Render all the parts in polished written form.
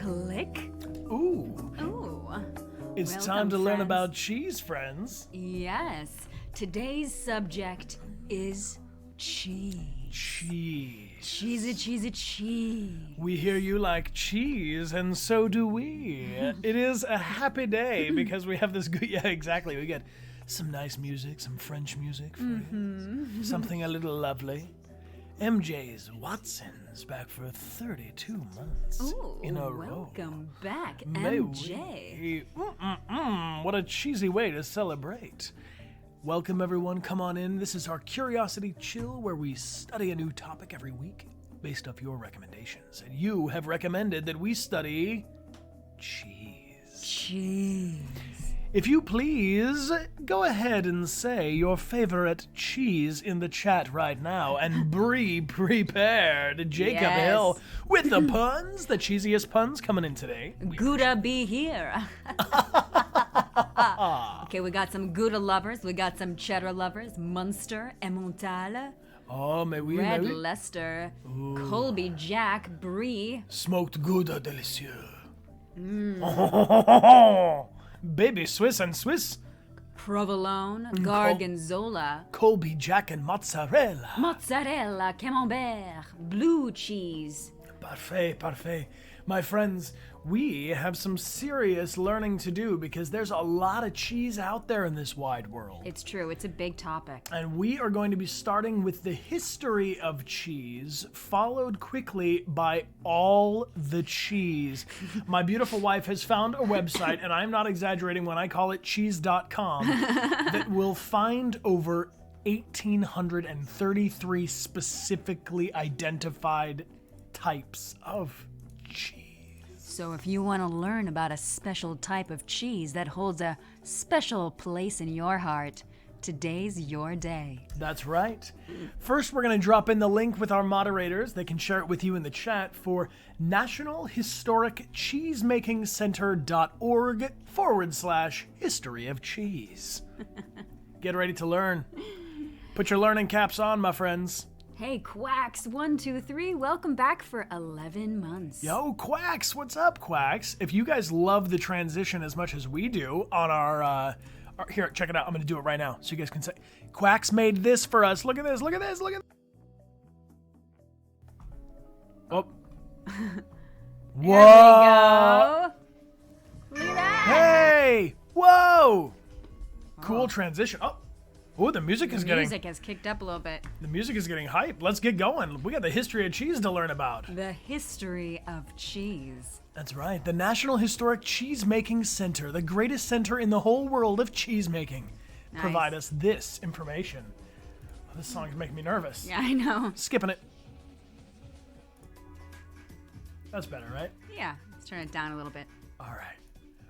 click. Ooh. It's Welcome, time to learn friends. about cheese, friends. Yes. Today's subject is cheese. Cheese. Cheese. We hear you like cheese, and so do we. It is a happy day because we have this good... Yeah, exactly. We get some nice music, some French music for you. Something a little lovely. MJ's Watson's back for 32 months in a row. Welcome back, May MJ. What a cheesy way to celebrate. Welcome, everyone. Come on in. This is our Curiosity Chill, where we study a new topic every week based off your recommendations. And you have recommended that we study cheese. Cheese. If you please, go ahead and say your favorite cheese in the chat right now and be prepared. Jacob Yes. Hill with the puns, the cheesiest puns coming in today. Gouda be here. Okay, we got some Gouda lovers. We got some cheddar lovers. Munster, Emmental, Oh, may we, Red may we? Leicester, Colby Jack, Brie. Smoked Gouda delicieux. Baby Swiss and Swiss. Provolone, Gorgonzola, Colby Jack and mozzarella. mozzarella, Camom Bear, blue cheese. Parfait, parfait. My friends, we have some serious learning to do because there's a lot of cheese out there in this wide world. It's true, it's a big topic. And we are going to be starting with the history of cheese, followed quickly by all the cheese. My beautiful wife has found a website, and I'm not exaggerating when I call it cheese.com, that will find over 1,833 specifically identified types of cheese. So if you want to learn about a special type of cheese that holds a special place in your heart, today's your day. That's right. First, we're going to drop in the link with our moderators. They can share it with you in the chat for nationalhistoriccheesemakingcenter.org/history of cheese. Get ready to learn. Put your learning caps on, my friends. Hey, Quacks, 1, 2, 3, welcome back for 11 months. Yo, Quacks, what's up, Quacks? If you guys love the transition as much as we do on our here, check it out. I'm going to do it right now so you guys can say, Quacks made this for us. Look at this, look at this, look at this. Oh. Whoa. There we go. Look at that. Hey! Whoa! Cool transition. Oh, the music is The getting music has kicked up a little bit. hype. Let's get going. We got the history of cheese to learn about. The history of cheese. That's right. The National Historic Cheesemaking Center, the greatest center in the whole world of cheesemaking, Nice. provide us this information. Oh, this song is making me nervous. Yeah, I know. Skipping it. That's better, right? Yeah, let's turn it down a little bit. All right.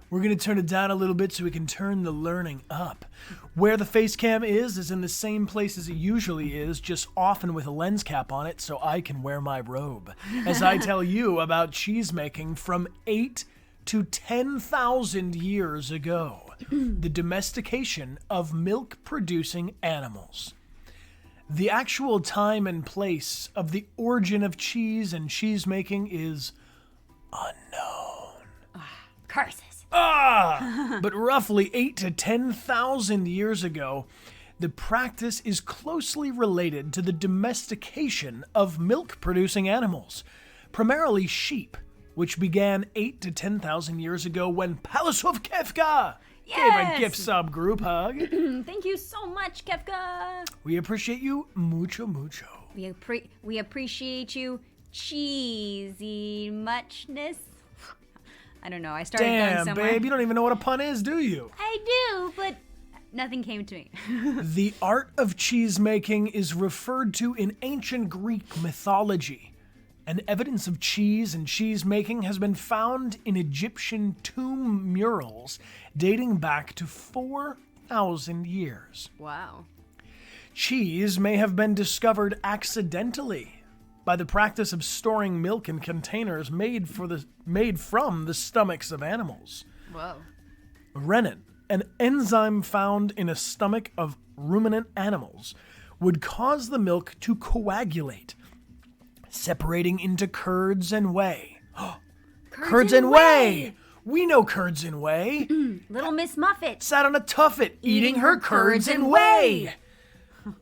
We're going to turn it down a little bit so we can turn the learning up. Where the face cam is in the same place as it usually is, just often with a lens cap on it so I can wear my robe. As I tell you about cheesemaking from 8 to 10,000 years ago. The domestication of milk-producing animals. The actual time and place of the origin of cheese and cheesemaking is unknown. Curses. But roughly 8 to 10,000 years ago, the practice is closely related to the domestication of milk-producing animals, primarily sheep, which began 8 to 10,000 years ago when Palacehof Kefka gave a gift sub group hug. Thank you so much, Kefka. We appreciate you mucho, mucho. We appreciate you, cheesy muchness. I don't know. I started going Damn, somewhere. babe, you don't even know what a pun is, do you? I do, but nothing came to me. The art of cheesemaking is referred to in ancient Greek mythology, and evidence of cheese and cheesemaking has been found in Egyptian tomb murals dating back to 4,000 years. Wow. Cheese may have been discovered accidentally by the practice of storing milk in containers made from the stomachs of animals. Whoa. Rennin, an enzyme found in a stomach of ruminant animals, would cause the milk to coagulate, separating into curds and whey. Curds Curds and whey! We know curds and whey. Little Miss Muffet Sat on a tuffet eating her curds and whey.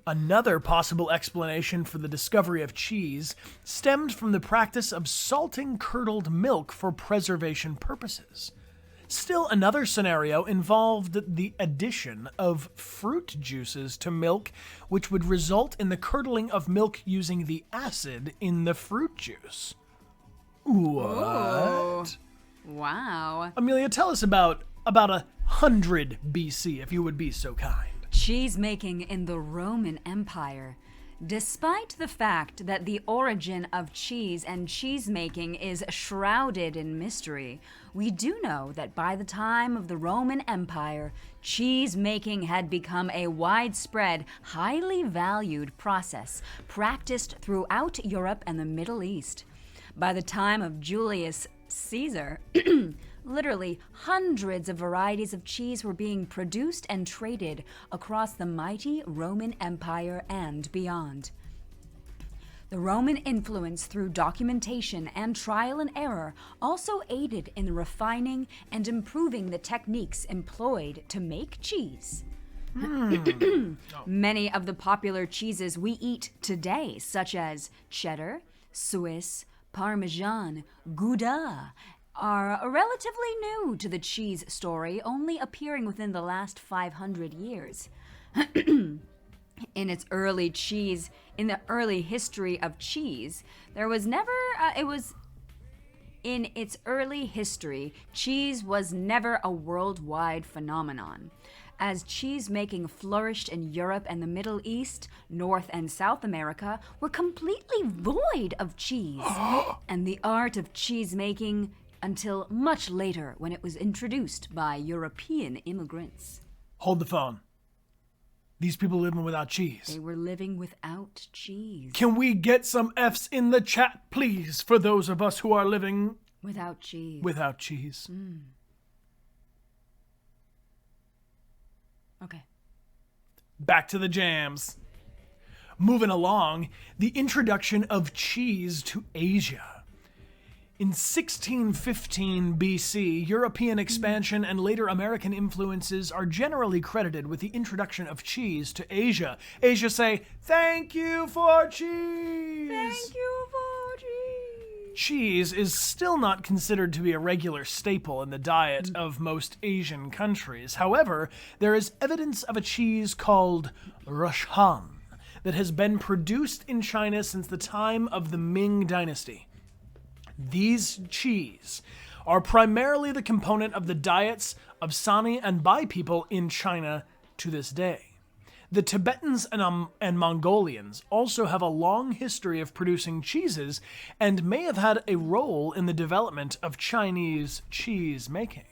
Another possible explanation for the discovery of cheese stemmed from the practice of salting curdled milk for preservation purposes. Still another scenario involved the addition of fruit juices to milk, which would result in the curdling of milk using the acid in the fruit juice. What? Wow. Amelia, tell us about 100 BC, if you would be so kind. Cheese making in the Roman Empire. Despite the fact that the origin of cheese and cheese making is shrouded in mystery, we do know that by the time of the Roman Empire, cheese making had become a widespread, highly valued process practiced throughout Europe and the Middle East. By the time of Julius Caesar, literally hundreds of varieties of cheese were being produced and traded across the mighty Roman Empire and beyond. The Roman influence through documentation and trial and error also aided in refining and improving the techniques employed to make cheese. Many of the popular cheeses we eat today, such as cheddar, Swiss, Parmesan, Gouda, are relatively new to the cheese story, only appearing within the last 500 years. In the early history of cheese, cheese was never a worldwide phenomenon. As cheese making flourished in Europe and the Middle East, North and South America were completely void of cheese, and the art of cheese making until much later when it was introduced by European immigrants. Hold the phone. These people living without cheese. They were living without cheese. Can we get some F's in the chat, please, for those of us who are living without cheese? Without cheese. Okay. Back to the jams. Moving along, the introduction of cheese to Asia. In 1615 BC, European expansion and later American influences are generally credited with the introduction of cheese to Asia. Asia say, "Thank you for cheese!" Thank you for cheese! Cheese is still not considered to be a regular staple in the diet of most Asian countries. However, there is evidence of a cheese called Rushan that has been produced in China since the time of the Ming Dynasty. These cheese are primarily the component of the diets of Sani and Bai people in China to this day. The Tibetans and Mongolians also have a long history of producing cheeses and may have had a role in the development of Chinese cheese making.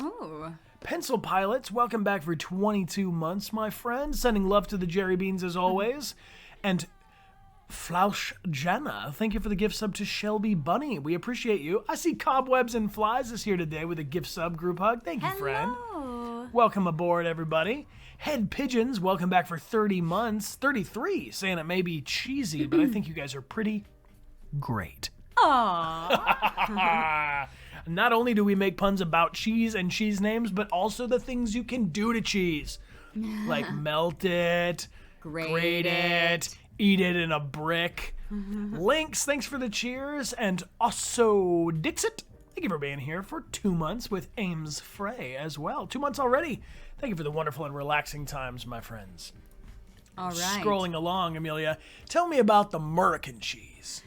Oh. Pencil Pilots, welcome back for 22 months, my friend. Sending love to the Jerry Beans as always. And Flausch Jenna, thank you for the gift sub to Shelby Bunny. We appreciate you. I see Cobwebs and Flies is here today with a gift sub group hug. Thank you, friend. Welcome aboard, everybody. Head Pigeons, welcome back for 30 months. 33, saying it may be cheesy, but I think you guys are pretty great. Aww. Not only do we make puns about cheese and cheese names, but also the things you can do to cheese. Like melt it, grate it, eat it in a brick. Lynx, thanks for the cheers. And also Dixit, thank you for being here for 2 months with Ames Frey as well. 2 months already. Thank you for the wonderful and relaxing times, my friends. All right. Scrolling along, Amelia, tell me about the American cheese.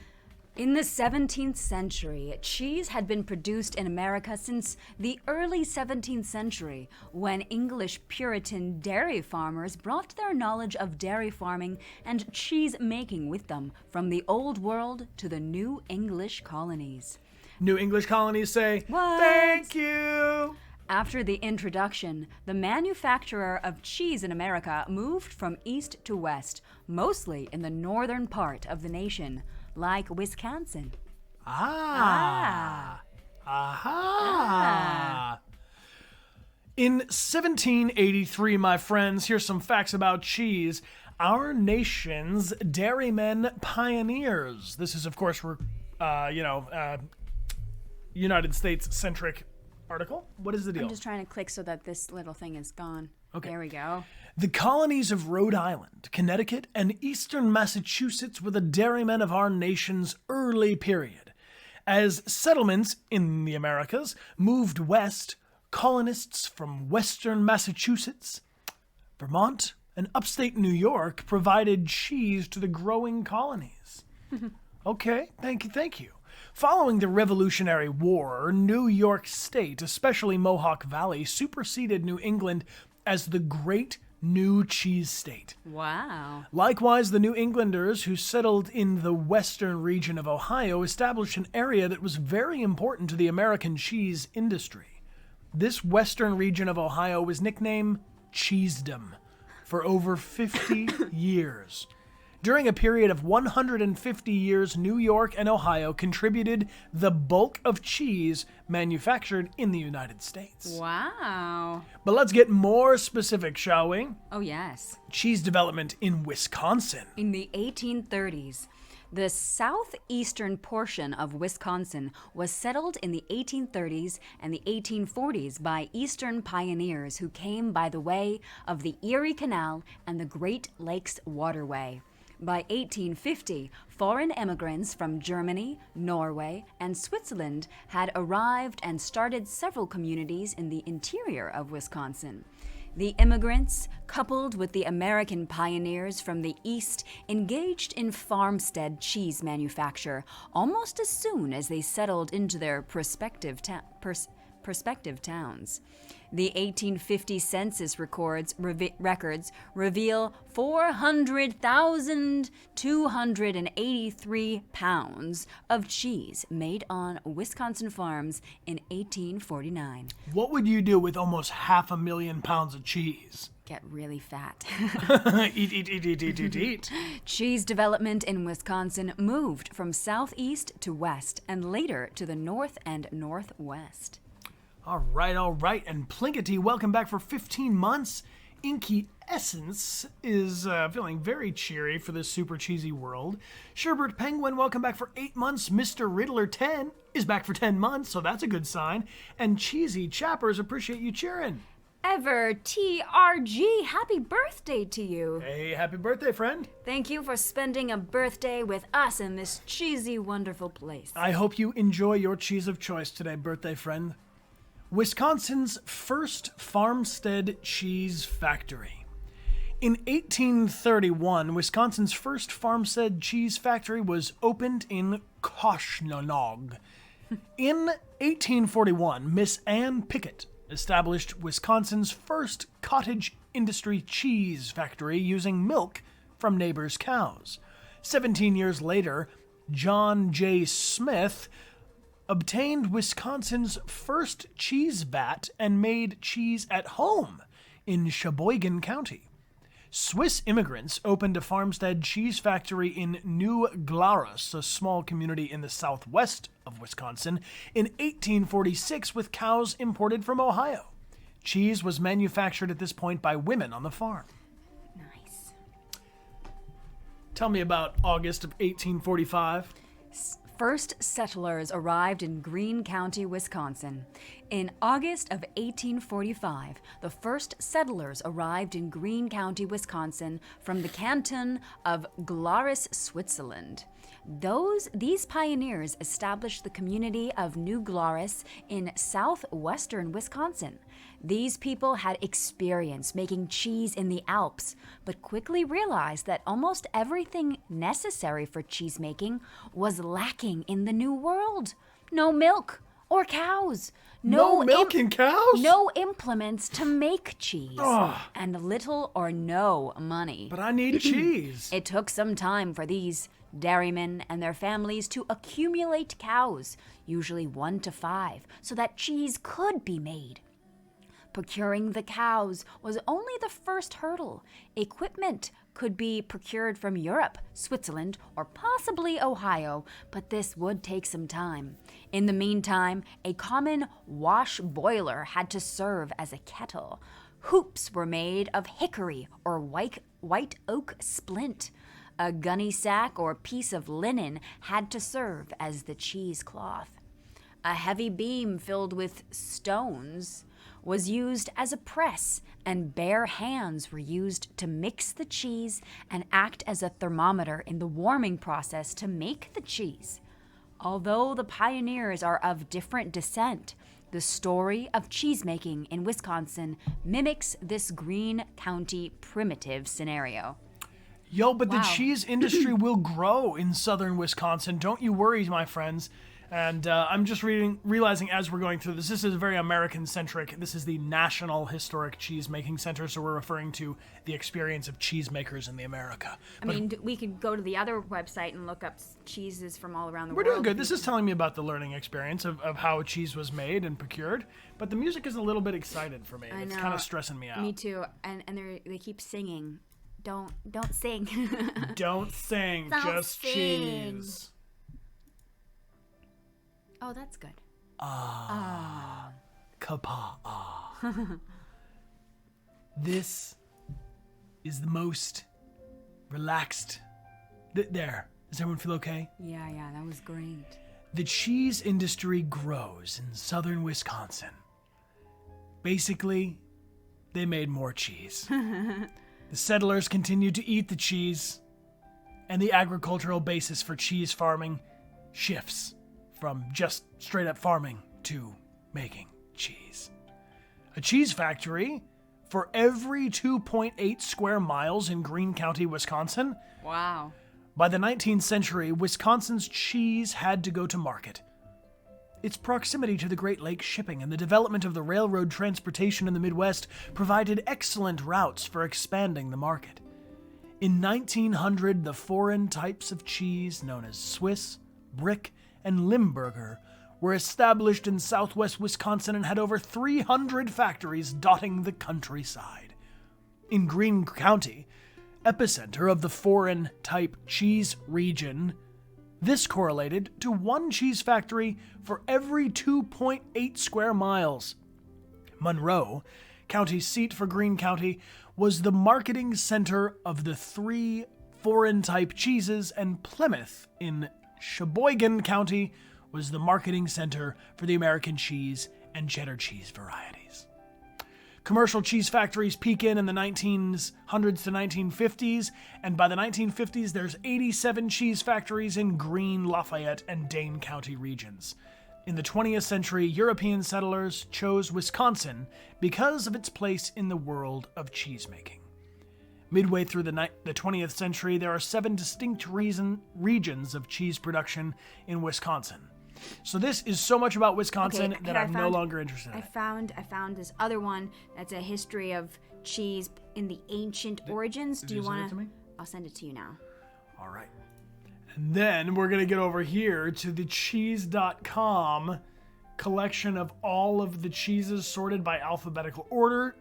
In the 17th century, cheese had been produced in America since the early 17th century, when English Puritan dairy farmers brought their knowledge of dairy farming and cheese making with them from the Old World to the New English colonies. New English colonies say, What? Thank you! After the introduction, the manufacture of cheese in America moved from east to west, mostly in the northern part of the nation, like Wisconsin. Aha! In 1783, my friends, here's some facts about cheese. Our nation's dairymen pioneers. This is, of course, United States-centric article. What is the deal? I'm just trying to click so that this little thing is gone. Okay. There we go. The colonies of Rhode Island, Connecticut, and eastern Massachusetts were the dairymen of our nation's early period. As settlements in the Americas moved west, colonists from western Massachusetts, Vermont, and upstate New York provided cheese to the growing colonies. Okay, thank you. Following the Revolutionary War, New York State, especially Mohawk Valley, superseded New England as the Great New Cheese State. Wow. Likewise, the New Englanders who settled in the western region of Ohio established an area that was very important to the American cheese industry. This western region of Ohio was nicknamed Cheesedom for over 50 years. During a period of 150 years, New York and Ohio contributed the bulk of cheese manufactured in the United States. Wow. But let's get more specific, shall we? Oh, yes. Cheese development in Wisconsin. In the 1830s, the southeastern portion of Wisconsin was settled in the 1830s and the 1840s by Eastern pioneers who came by the way of the Erie Canal and the Great Lakes Waterway. By 1850, foreign immigrants from Germany, Norway, and Switzerland had arrived and started several communities in the interior of Wisconsin. The immigrants, coupled with the American pioneers from the East, engaged in farmstead cheese manufacture almost as soon as they settled into their prospective towns. The 1850 census records reveal 400,283 pounds of cheese made on Wisconsin farms in 1849. What would you do with almost 500,000 pounds of cheese? Get really fat. Eat. Cheese development in Wisconsin moved from southeast to west and later to the north and northwest. All right. And Plinkety, welcome back for 15 months. Inky Essence is feeling very cheery for this super cheesy world. Sherbert Penguin, welcome back for 8 months. Mr. Riddler 10 is back for 10 months, so that's a good sign. And Cheesy Chappers, appreciate you cheering. Ever TRG, happy birthday to you. Hey, happy birthday, friend. Thank you for spending a birthday with us in this cheesy, wonderful place. I hope you enjoy your cheese of choice today, birthday friend. Wisconsin's first farmstead cheese factory. In 1831, Wisconsin's first farmstead cheese factory was opened in Koshnonog. In 1841, Miss Ann Pickett established Wisconsin's first cottage industry cheese factory using milk from neighbors' cows. 17 years later, John J. Smith obtained Wisconsin's first cheese vat and made cheese at home in Sheboygan County. Swiss immigrants opened a farmstead cheese factory in New Glarus, a small community in the southwest of Wisconsin, in 1846 with cows imported from Ohio. Cheese was manufactured at this point by women on the farm. Nice. Tell me about August of 1845. First settlers arrived in Greene County, Wisconsin. In August of 1845, the first settlers arrived in Greene County, Wisconsin from the canton of Glarus, Switzerland. These pioneers established the community of New Glarus in southwestern Wisconsin. These people had experience making cheese in the Alps, but quickly realized that almost everything necessary for cheese making was lacking in the New World. No milk or cows. No milk and cows? No implements to make cheese. And little or no money. But I need cheese. It took some time for these dairymen and their families to accumulate cows, usually 1 to 5, so that cheese could be made. Procuring the cows was only the first hurdle. Equipment could be procured from Europe, Switzerland, or possibly Ohio, but this would take some time. In the meantime, a common wash boiler had to serve as a kettle. Hoops were made of hickory or white oak splint. A gunny sack or piece of linen had to serve as the cheesecloth. A heavy beam filled with stones was used as a press, and bare hands were used to mix the cheese and act as a thermometer in the warming process to make the cheese. Although the pioneers are of different descent, the story of cheesemaking in Wisconsin mimics this Green County primitive scenario. Yo, but Wow. the cheese industry will grow in southern Wisconsin. Don't you worry, my friends. And I'm just realizing as we're going through this is very American-centric. This is the National Historic Cheese-Making Center, so we're referring to the experience of cheesemakers in the America. I mean, we could go to the other website and look up cheeses from all around the We're world. doing good. This is telling me about the learning experience of how cheese was made and procured, but the music is a little bit excited for me. I It's know. kind of stressing me out. Me too. And they keep singing. Don't sing. Don't sing, Don't just sing. cheese. Oh, that's good. Kapa. This is the most relaxed. There. Does everyone feel okay? Yeah, that was great. The cheese industry grows in southern Wisconsin. Basically, they made more cheese. The settlers continued to eat the cheese, and the agricultural basis for cheese farming shifts from just straight up farming to making cheese. A cheese factory for every 2.8 square miles in Greene County, Wisconsin. Wow. By the 19th century, Wisconsin's cheese had to go to market. Its proximity to the Great Lakes shipping and the development of the railroad transportation in the Midwest provided excellent routes for expanding the market. In 1900, the foreign types of cheese known as Swiss, Brick, and Limburger were established in southwest Wisconsin and had over 300 factories dotting the countryside. In Greene County, epicenter of the foreign type cheese region, this correlated to one cheese factory for every 2.8 square miles. Monroe, county seat for Greene County, was the marketing center of the 3 foreign type cheeses, and Plymouth in Sheboygan County was the marketing center for the American cheese and cheddar cheese varieties. Commercial cheese factories peak in the 1900s to 1950s, and by the 1950s there's 87 cheese factories in Greene, Lafayette, and Dane County regions. In the 20th century, European settlers chose Wisconsin because of its place in the world of cheesemaking. Midway through the 20th century, there are 7 distinct regions of cheese production in Wisconsin. So this is so much about Wisconsin Okay, that I'm no longer interested in I it. found this other one that's a history of cheese in the ancient origins. did Do you you send it want to me? I'll send it to you now. All right. And then we're going to get over here to the cheese.com collection of all of the cheeses sorted by alphabetical order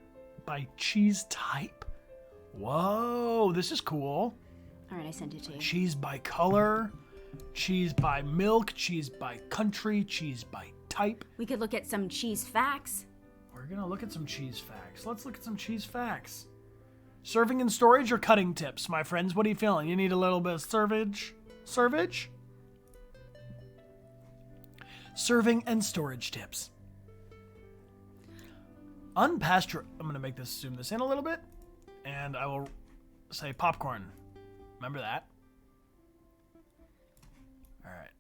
by cheese type. Whoa, this is cool. All right, I sent it to you. Cheese by color, cheese by milk, cheese by country, cheese by type. We could look at some cheese facts. We're going to look at some cheese facts. Let's look at some cheese facts. Serving and storage or cutting tips, my friends? What are you feeling? You need a little bit of servage? Serving and storage tips. I'm going to make this zoom this in a little bit, and I will say popcorn. Remember that? All right.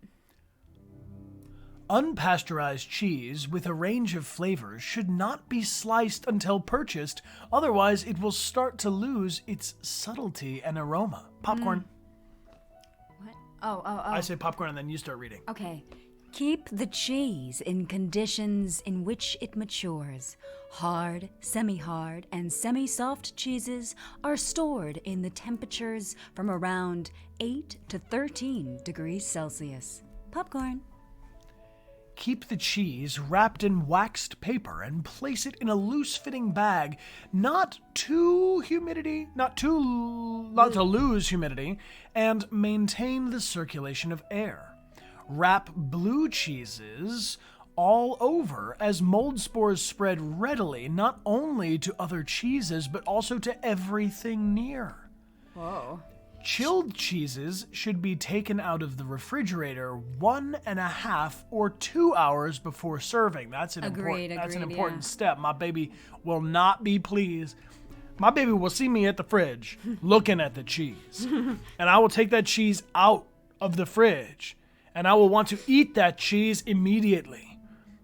Unpasteurized cheese with a range of flavors should not be sliced until purchased, otherwise it will start to lose its subtlety and aroma. Popcorn. What? Oh. I say popcorn and then you start reading. Okay. Keep the cheese in conditions in which it matures. Hard, semi-hard, and semi-soft cheeses are stored in the temperatures from around 8 to 13 degrees Celsius. Popcorn. Keep the cheese wrapped in waxed paper and place it in a loose-fitting bag, not to lose humidity, and maintain the circulation of air. Wrap blue cheeses all over, as mold spores spread readily not only to other cheeses but also to everything near. Whoa. Chilled cheeses should be taken out of the refrigerator 1.5 or 2 hours before serving. That's an important step. My baby will not be pleased. My baby will see me at the fridge looking at the cheese. And I will take that cheese out of the fridge. And I will want to eat that cheese immediately.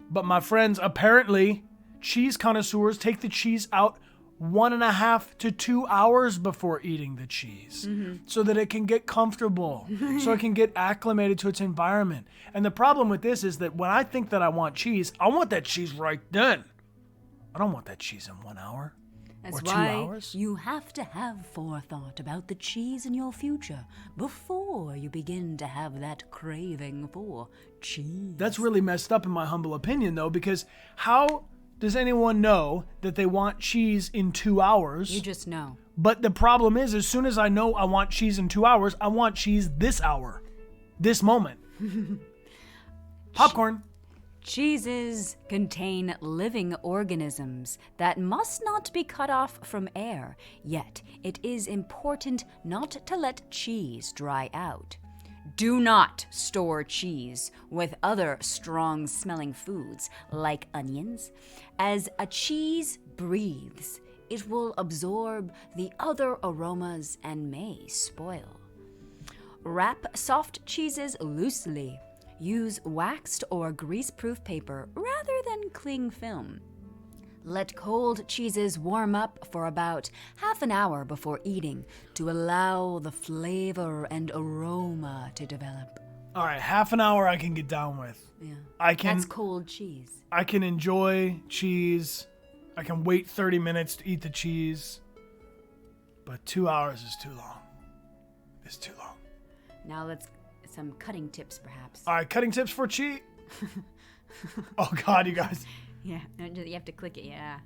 But my friends, apparently, cheese connoisseurs take the cheese out 1.5 to 2 hours before eating the cheese so that it can get comfortable, so it can get acclimated to its environment. And the problem with this is that when I think that I want cheese, I want that cheese right then. I don't want that cheese in 1 hour or 2 hours. You have to have forethought about the cheese in your future before you begin to have that craving for cheese. That's really messed up in my humble opinion, though, because how does anyone know that they want cheese in 2 hours? You just know. But the problem is, as soon as I know I want cheese in 2 hours, I want cheese this hour, this moment. Popcorn. Cheeses contain living organisms that must not be cut off from air, yet it is important not to let cheese dry out. Do not store cheese with other strong-smelling foods like onions. As a cheese breathes, it will absorb the other aromas and may spoil. Wrap soft cheeses loosely. Use waxed or grease-proof paper rather than cling film. Let cold cheeses warm up for about half an hour before eating to allow the flavor and aroma to develop. All right, half an hour I can get down with. Yeah, that's cold cheese. I can enjoy cheese. I can wait 30 minutes to eat the cheese. But 2 hours is too long. It's too long. Now let's some cutting tips, perhaps. All right, cutting tips for cheese. Oh, God, you guys. Yeah, you have to click it, yeah.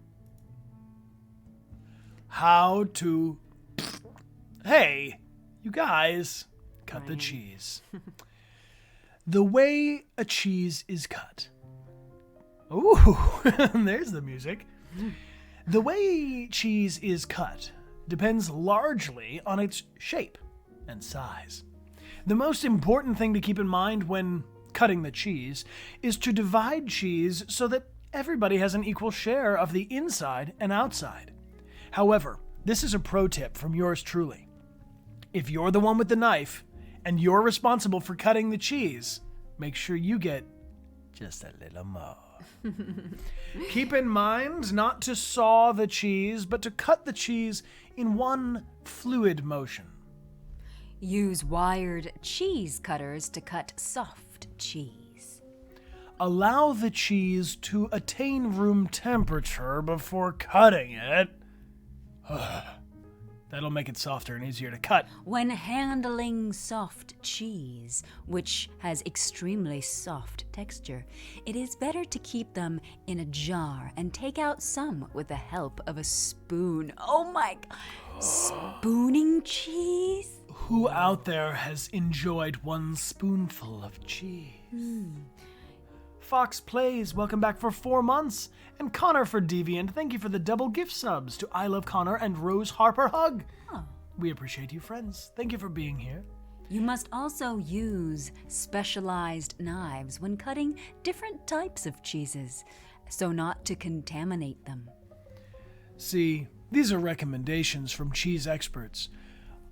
How to... Hey, you guys, cut the cheese. The way a cheese is cut. Ooh, there's the music. The way cheese is cut depends largely on its shape and size. The most important thing to keep in mind when cutting the cheese is to divide cheese so that everybody has an equal share of the inside and outside. However, this is a pro tip from yours truly. If you're the one with the knife and you're responsible for cutting the cheese, make sure you get just a little more. Keep in mind not to saw the cheese, but to cut the cheese in one fluid motion. Use wired cheese cutters to cut soft cheese. Allow the cheese to attain room temperature before cutting it. That'll make it softer and easier to cut. When handling soft cheese, which has extremely soft texture, it is better to keep them in a jar and take out some with the help of a spoon. Oh my God! Spooning cheese? Who out there has enjoyed one spoonful of cheese? Fox Plays, welcome back for 4 months. And Connor for Deviant, thank you for the double gift subs to I Love Connor and Rose Harper Hug. Oh. We appreciate you, friends. Thank you for being here. You must also use specialized knives when cutting different types of cheeses, so not to contaminate them. See, these are recommendations from cheese experts.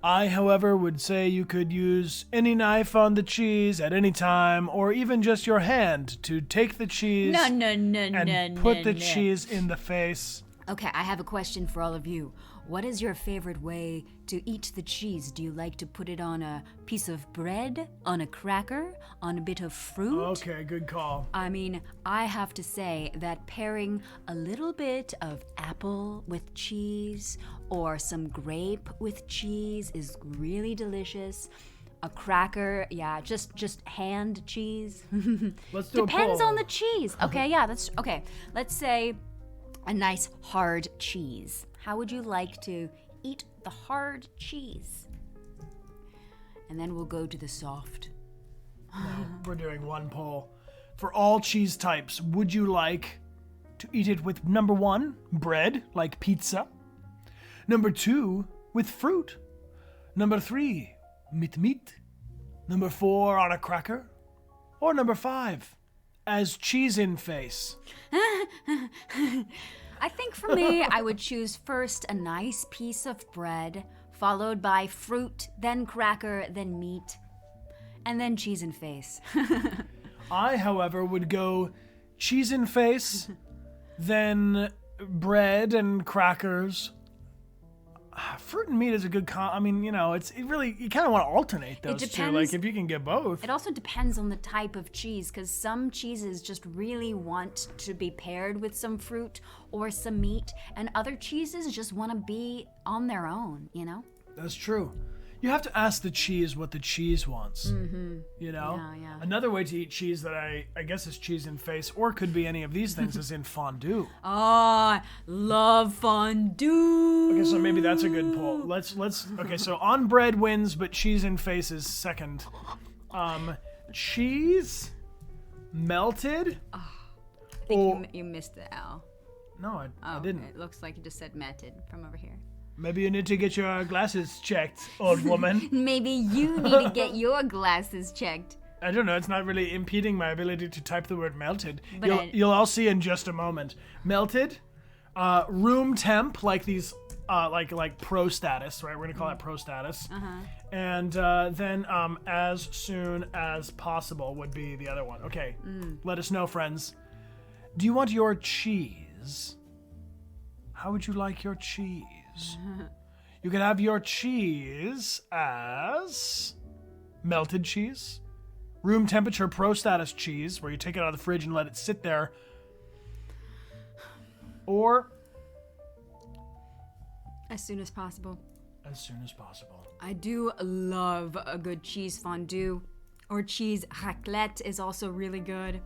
I, however, would say you could use any knife on the cheese at any time, or even just your hand to take the cheese and put the cheese in the face. Okay, I have a question for all of you. What is your favorite way to eat the cheese? Do you like to put it on a piece of bread, on a cracker, on a bit of fruit? Okay, good call. I mean, I have to say that pairing a little bit of apple with cheese or some grape with cheese is really delicious. A cracker, yeah, just hand cheese. Let's do Depends a poll. on the cheese. Okay, yeah, that's okay. Let's say a nice hard cheese. How would you like to eat the hard cheese? And then we'll go to the soft. No, we're doing one poll. For all cheese types, would you like to eat it with number 1, bread, like pizza? Number 2, with fruit. Number 3, meat. Number 4, on a cracker. Or number 5, as cheese in face. I think for me, I would choose first a nice piece of bread, followed by fruit, then cracker, then meat, and then cheese in face. I, however, would go cheese in face, then bread and crackers. Fruit and meat is a good you kind of want to alternate those two. depends. Like, if you can get both. It also depends on the type of cheese, because some cheeses just really want to be paired with some fruit or some meat, and other cheeses just want to be on their own, you know? That's true. You have to ask the cheese what the cheese wants. Mm-hmm. You know? Yeah. Another way to eat cheese that I guess is cheese in face, or could be any of these things, is in fondue. Oh, I love fondue. Okay, so maybe that's a good poll. Let's okay, so on bread wins, but cheese in face is second. Cheese melted. I think you missed the L. No, I didn't. It looks like you just said matted from over here. Maybe you need to get your glasses checked, old woman. Maybe you need to get your glasses checked. I don't know, it's not really impeding my ability to type the word melted. But You'll all see in just a moment. Melted, room temp, like these, like pro status, right? We're gonna call that pro status. And then as soon as possible would be the other one. Okay, let us know, friends. Do you want your cheese? How would you like your cheese? You can have your cheese as melted cheese, room temperature pro status cheese, where you take it out of the fridge and let it sit there, or As soon as possible. as soon as possible. I do love a good cheese fondue, or cheese raclette is also really good.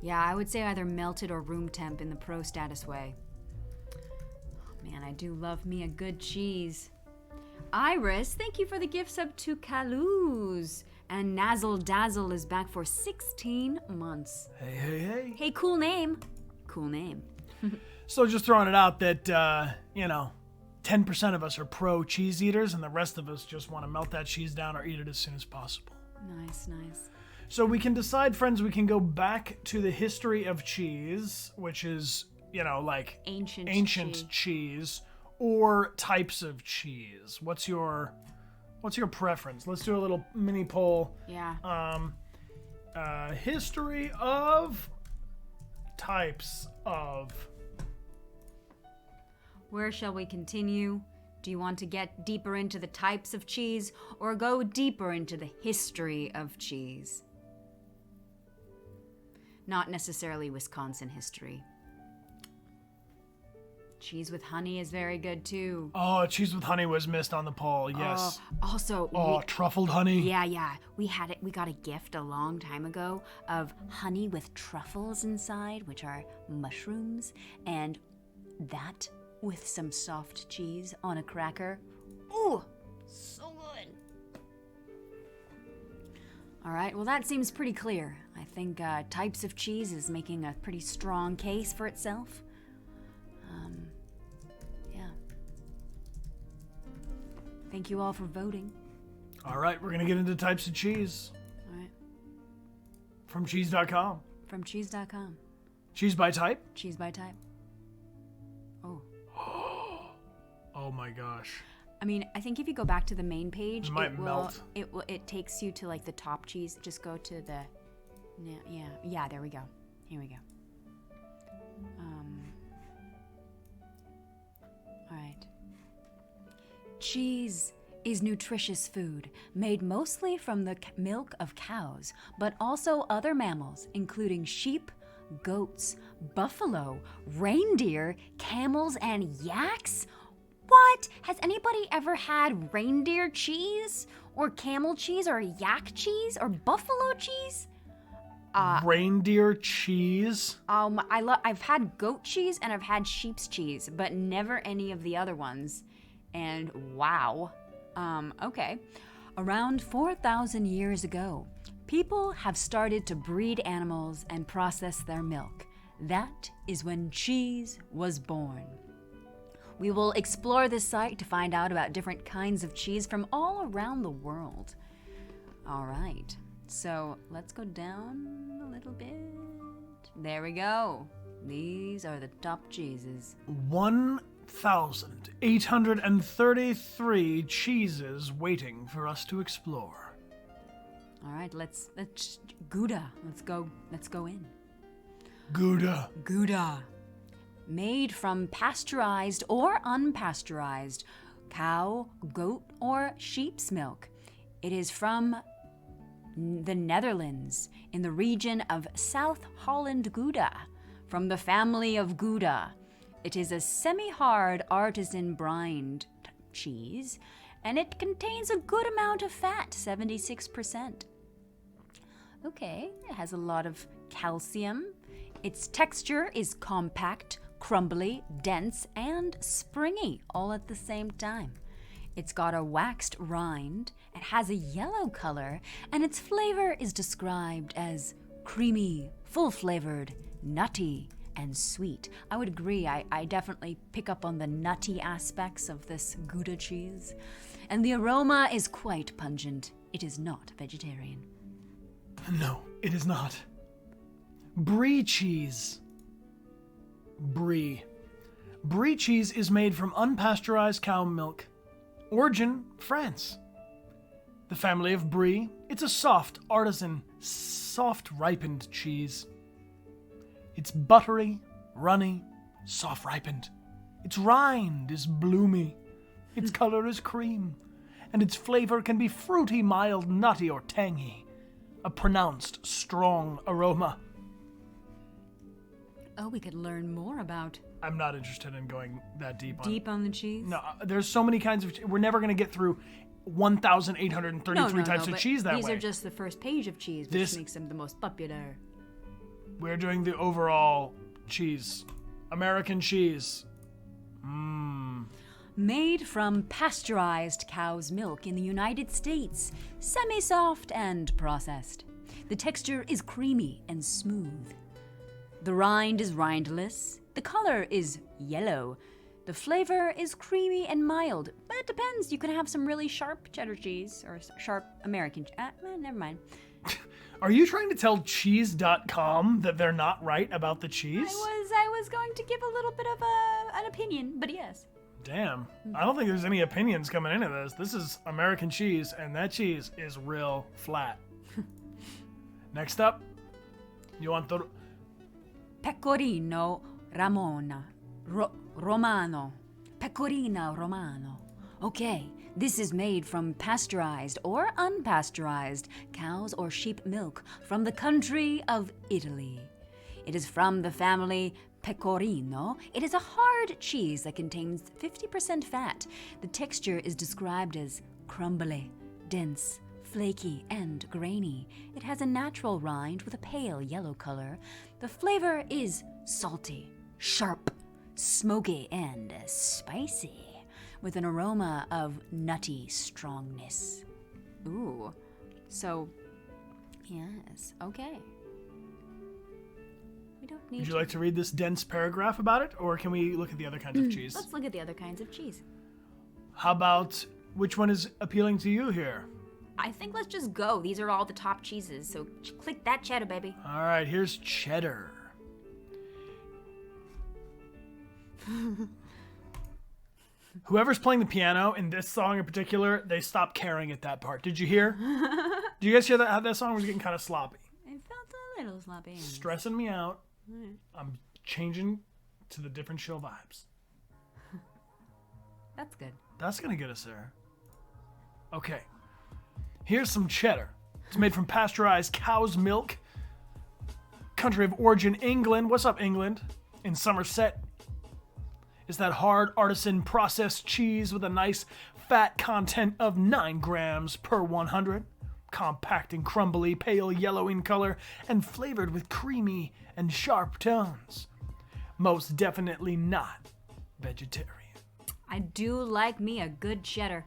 Yeah, I would say either melted or room temp in the pro status way. Oh, man, I do love me a good cheese. Iris, thank you for the gift sub to Calouz. And Nazzle Dazzle is back for 16 months. Hey. Hey, cool name. Cool name. So just throwing it out that, 10% of us are pro cheese eaters, and the rest of us just want to melt that cheese down or eat it as soon as possible. Nice. So we can decide, friends, we can go back to the history of cheese, which is, like Ancient cheese, or types of cheese. What's your preference? Let's do a little mini poll. Yeah. History of types of. Where shall we continue? Do you want to get deeper into the types of cheese or go deeper into the history of cheese? Not necessarily Wisconsin history. Cheese with honey is very good too. Oh, cheese with honey was missed on the poll. Yes. Also, truffled honey. Yeah. We got a gift a long time ago of honey with truffles inside, which are mushrooms, and that with some soft cheese on a cracker. Ooh, so good. All right, well, that seems pretty clear. I think types of cheese is making a pretty strong case for itself. Yeah. Thank you all for voting. All right, we're going to get into types of cheese. All right. From cheese.com. From cheese.com. Cheese by type? Cheese by type. Oh. Oh my gosh. I mean, I think if you go back to the main page, It might melt. It takes you to like the top cheese. Just go to the, yeah. There we go. Here we go. All right. Cheese is nutritious food made mostly from the milk of cows, but also other mammals, including sheep, goats, buffalo, reindeer, camels, and yaks. What? Has anybody ever had reindeer cheese? Or camel cheese? Or yak cheese? Or buffalo cheese? Reindeer cheese? I've had goat cheese and I've had sheep's cheese, but never any of the other ones. And wow. Okay. Around 4,000 years ago, people have started to breed animals and process their milk. That is when cheese was born. We will explore this site to find out about different kinds of cheese from all around the world. All right, so let's go down a little bit. There we go. These are the top cheeses. 1,833 cheeses waiting for us to explore. All right, let's Gouda. Let's go in. Gouda. Gouda. Made from pasteurized or unpasteurized cow, goat, or sheep's milk. It is from the Netherlands in the region of South Holland Gouda, from the family of Gouda. It is a semi-hard artisan brined cheese, and it contains a good amount of fat, 76%. Okay, it has a lot of calcium. Its texture is compact, crumbly, dense, and springy all at the same time. It's got a waxed rind, it has a yellow color, and its flavor is described as creamy, full-flavored, nutty, and sweet. I would agree, I definitely pick up on the nutty aspects of this Gouda cheese. And the aroma is quite pungent. It is not vegetarian. No, it is not. Brie cheese. Brie. Brie cheese is made from unpasteurized cow milk. Origin, France. The family of Brie. It's a soft, artisan, soft-ripened cheese. It's buttery, runny, soft-ripened. Its rind is bloomy. Its color is cream. And its flavor can be fruity, mild, nutty, or tangy. A pronounced, strong aroma. Oh, we could learn more about... I'm not interested in going that deep on... Deep on the cheese? No, there's so many kinds of... We're never going to get through 1,833 types of cheese that way. These are just the first page of cheese, which makes them the most popular. We're doing the overall cheese. American cheese. Made from pasteurized cow's milk in the United States. Semi-soft and processed. The texture is creamy and smooth. The rind is rindless. The color is yellow. The flavor is creamy and mild, but it depends. You can have some really sharp cheddar cheese or sharp American. Never mind. Are you trying to tell cheese.com that they're not right about the cheese? I was going to give a little bit of an opinion, but yes. Damn. I don't think there's any opinions coming into this. This is American cheese, and that cheese is real flat. Next up, you want the... Pecorino Romano. Pecorino Romano. Okay, this is made from pasteurized or unpasteurized cow's or sheep milk from the country of Italy. It is from the family Pecorino. It is a hard cheese that contains 50% fat. The texture is described as crumbly, dense, flaky, and grainy. It has a natural rind with a pale yellow color. The flavor is salty, sharp, smoky, and spicy, with an aroma of nutty strongness. Ooh, so, yes, okay. We don't need... Would you like to read this dense paragraph about it, or can we look at the other kinds of cheese? Let's look at the other kinds of cheese. How about, which one is appealing to you here? I think let's just go. These are all the top cheeses, so click that cheddar, baby. All right, here's cheddar. Whoever's playing the piano in this song in particular, they stopped caring at that part. Did you hear? Did you guys hear that? How that song was getting kind of sloppy. It felt a little sloppy. Stressing me out. I'm changing to the different chill vibes. That's good. That's gonna get us there. Okay. Here's some cheddar. It's made from pasteurized cow's milk. Country of origin, England. What's up, England? In Somerset. It's that hard artisan processed cheese with a nice fat content of 9 grams per 100. Compact and crumbly, pale yellow in color, and flavored with creamy and sharp tones. Most definitely not vegetarian. I do like me a good cheddar.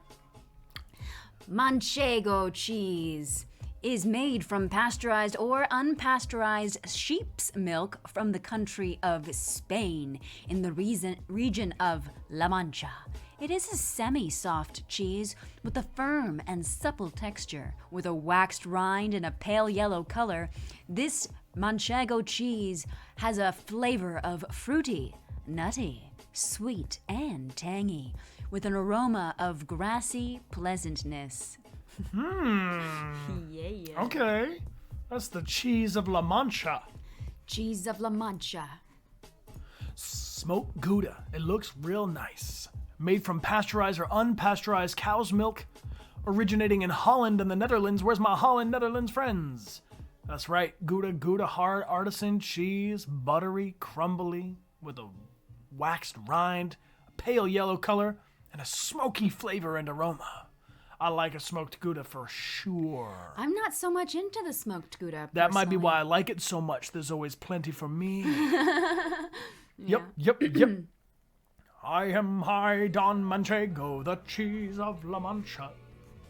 Manchego cheese. is made from pasteurized or unpasteurized sheep's milk from the country of Spain in the region of La Mancha. It is a semi-soft cheese with a firm and supple texture. With a waxed rind and a pale yellow color, this Manchego cheese has a flavor of fruity, nutty, sweet, and tangy, with an aroma of grassy pleasantness. Yeah. Okay. That's the cheese of La Mancha. Cheese of La Mancha. Smoked Gouda. It looks real nice. Made from pasteurized or unpasteurized cow's milk, originating in Holland and the Netherlands. Where's my Holland, Netherlands friends? That's right, Gouda hard artisan cheese, buttery, crumbly, with a waxed rind, a pale yellow color, and a smoky flavor and aroma. I like a smoked Gouda for sure. I'm not so much into the smoked Gouda. That might be why I like it so much. There's always plenty for me. Yep. I am high Don Manchego, the cheese of La Mancha.